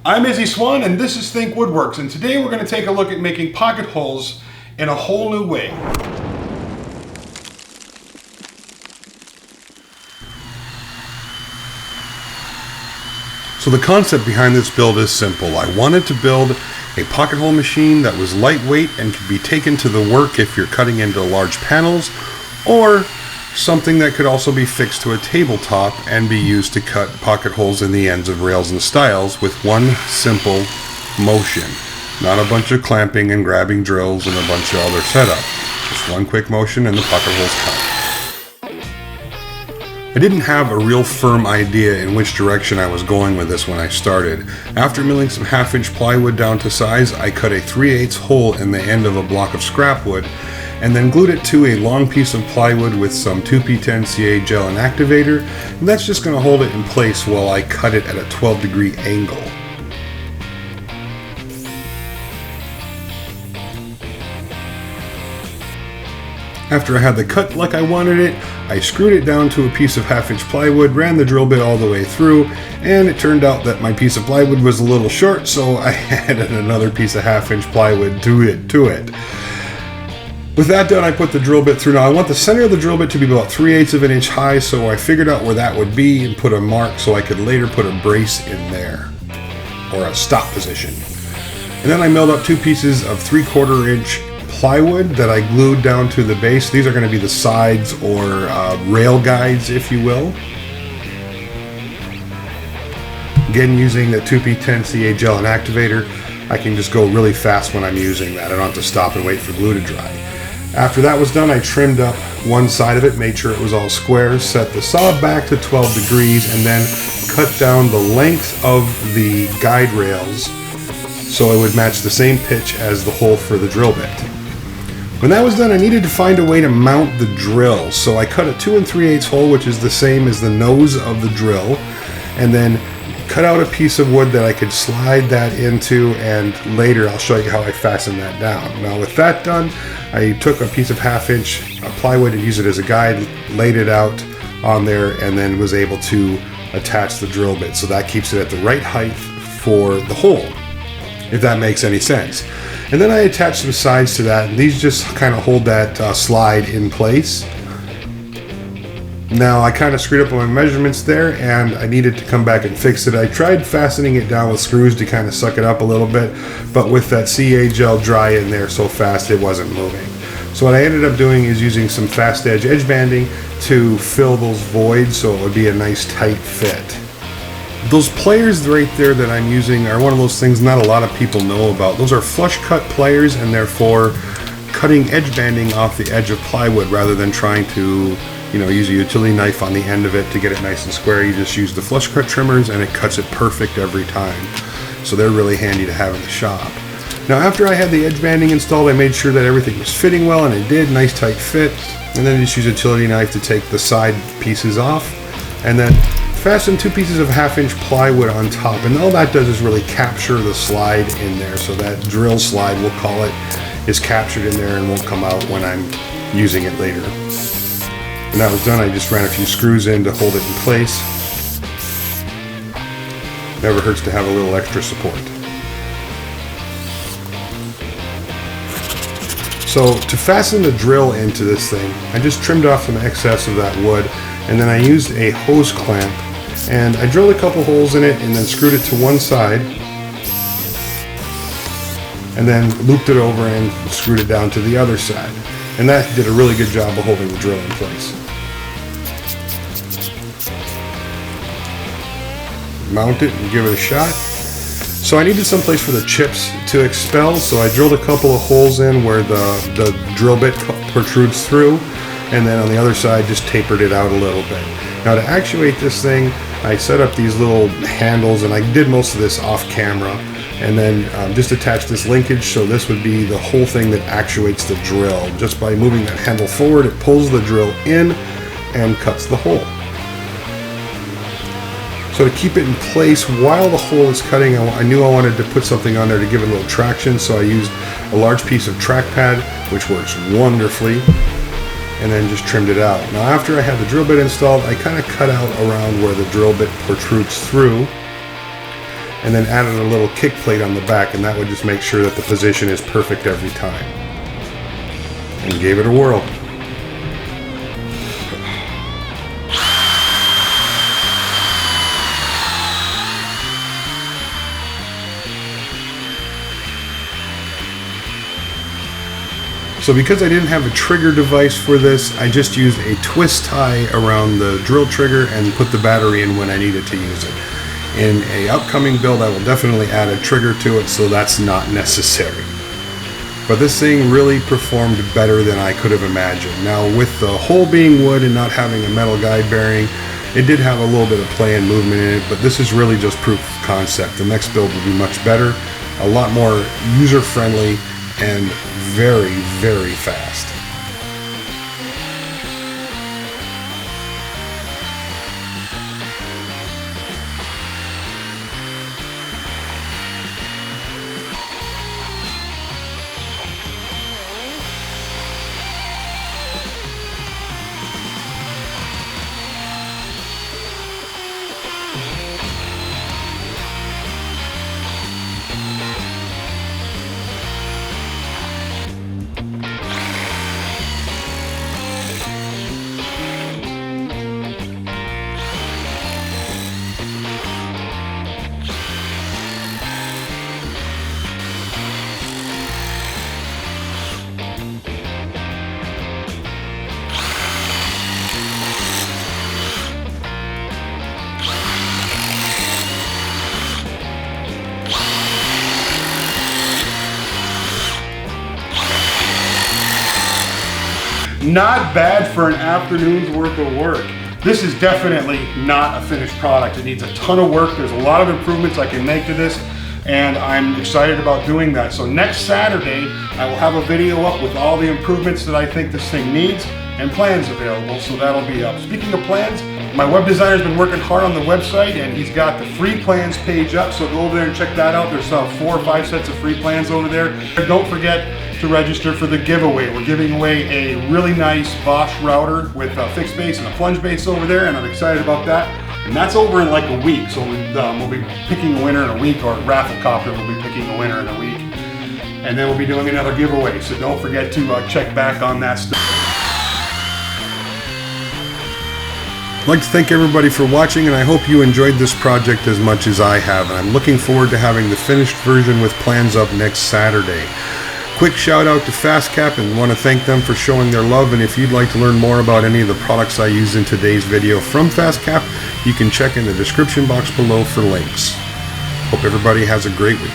I'm Izzy Swan and this is Think Woodworks, and today we're going to take a look at making pocket holes in a whole new way. So the concept behind this build is simple. I wanted to build a pocket hole machine that was lightweight and could be taken to the work if you're cutting into large panels, or something that could also be fixed to a tabletop and be used to cut pocket holes in the ends of rails and stiles with one simple motion. Not a bunch of clamping and grabbing drills and a bunch of other setup. Just one quick motion and the pocket hole's cut. I didn't have a real firm idea in which direction I was going with this when I started. After milling some 1/2-inch plywood down to size, I cut a 3/8 hole in the end of a block of scrap wood and then glued it to a long piece of plywood with some 2p10Ca gel and activator, and that's just going to hold it in place while I cut it at a 12-degree angle. After I had the cut like I wanted it, I screwed it down to a piece of 1/2-inch plywood, ran the drill bit all the way through, and it turned out that my piece of plywood was a little short, so I added another piece of 1/2-inch plywood to it. With that done, I put the drill bit through. Now I want the center of the drill bit to be about 3/8 of an inch high, so I figured out where that would be and put a mark so I could later put a brace in there, or a stop position. And then I milled up 2 pieces of 3/4 inch plywood that I glued down to the base. These are going to be the sides or rail guides, if you will. Again, using the 2p10Ca gel and activator, I can just go really fast when I'm using that. I don't have to stop and wait for glue to dry. After that was done, I trimmed up one side of it, made sure it was all square, set the saw back to 12 degrees, and then cut down the length of the guide rails so it would match the same pitch as the hole for the drill bit. When that was done, I needed to find a way to mount the drill, so I cut a 2 3/8 hole, which is the same as the nose of the drill, and then cut out a piece of wood that I could slide that into, and later I'll show you how I fasten that down. Now with that done, I took a piece of 1/2-inch plywood and used it as a guide, laid it out on there, and then was able to attach the drill bit. So that keeps it at the right height for the hole, if that makes any sense. And then I attached some sides to that, and these just kind of hold that slide in place. Now I kind of screwed up on my measurements there, and I needed to come back and fix it. I tried fastening it down with screws to kind of suck it up a little bit, but with that Ca gel dry in there so fast it wasn't moving. So what I ended up doing is using some fast edge banding to fill those voids so it would be a nice tight fit. Those pliers right there that I'm using are one of those things not a lot of people know about. Those are flush cut pliers, and therefore cutting edge banding off the edge of plywood rather than trying to use a utility knife on the end of it to get it nice and square. You just use the flush cut trimmers and it cuts it perfect every time. So they're really handy to have in the shop. Now after I had the edge banding installed, I made sure that everything was fitting well, and it did, nice tight fit. And then I just use a utility knife to take the side pieces off, and then fasten 2 pieces of 1/2-inch plywood on top. And all that does is really capture the slide in there. So that drill slide, we'll call it, is captured in there and won't come out when I'm using it later. When that was done, I just ran a few screws in to hold it in place. Never hurts to have a little extra support. So to fasten the drill into this thing, I just trimmed off some excess of that wood, and then I used a hose clamp, and I drilled a couple holes in it and then screwed it to one side, and then looped it over and screwed it down to the other side. And that did a really good job of holding the drill in place. Mount it and give it a shot. So I needed some place for the chips to expel, so I drilled a couple of holes in where the drill bit protrudes through, and then on the other side just tapered it out a little bit. Now to actuate this thing, I set up these little handles, and I did most of this off camera, and then just attach this linkage, so this would be the whole thing that actuates the drill. Just by moving that handle forward, it pulls the drill in and cuts the hole. So to keep it in place while the hole is cutting, I knew I wanted to put something on there to give it a little traction, so I used a large piece of Trackpad, which works wonderfully, and then just trimmed it out. Now after I had the drill bit installed, I kind of cut out around where the drill bit protrudes through, and then added a little kick plate on the back, and that would just make sure that the position is perfect every time. And gave it a whirl. So because I didn't have a trigger device for this, I just used a twist tie around the drill trigger and put the battery in when I needed to use it. In an upcoming build, I will definitely add a trigger to it, so that's not necessary. But this thing really performed better than I could have imagined. Now, with the hole being wood and not having a metal guide bearing, it did have a little bit of play and movement in it, but this is really just proof of concept. The next build will be much better, a lot more user-friendly, and very, very fast. Not bad for an afternoon's worth of work. This is definitely not a finished product. It needs a ton of work. There's a lot of improvements I can make to this, and I'm excited about doing that. So next Saturday, I will have a video up with all the improvements that I think this thing needs and plans available, so that'll be up. Speaking of plans, my web designer's been working hard on the website, and he's got the free plans page up, so go over there and check that out. There's 4 or 5 sets of free plans over there. Don't forget to register for the giveaway. We're giving away a really nice Bosch router with a fixed base and a plunge base over there, and I'm excited about that. And that's over in like a week, so we'll be picking a winner in a week, or Rafflecopter will be picking a winner in a week. And then we'll be doing another giveaway, so don't forget to check back on that stuff. I'd like to thank everybody for watching, and I hope you enjoyed this project as much as I have, and I'm looking forward to having the finished version with plans up next Saturday. Quick shout out to FastCap, and want to thank them for showing their love, and if you'd like to learn more about any of the products I used in today's video from FastCap, you can check in the description box below for links. Hope everybody has a great week.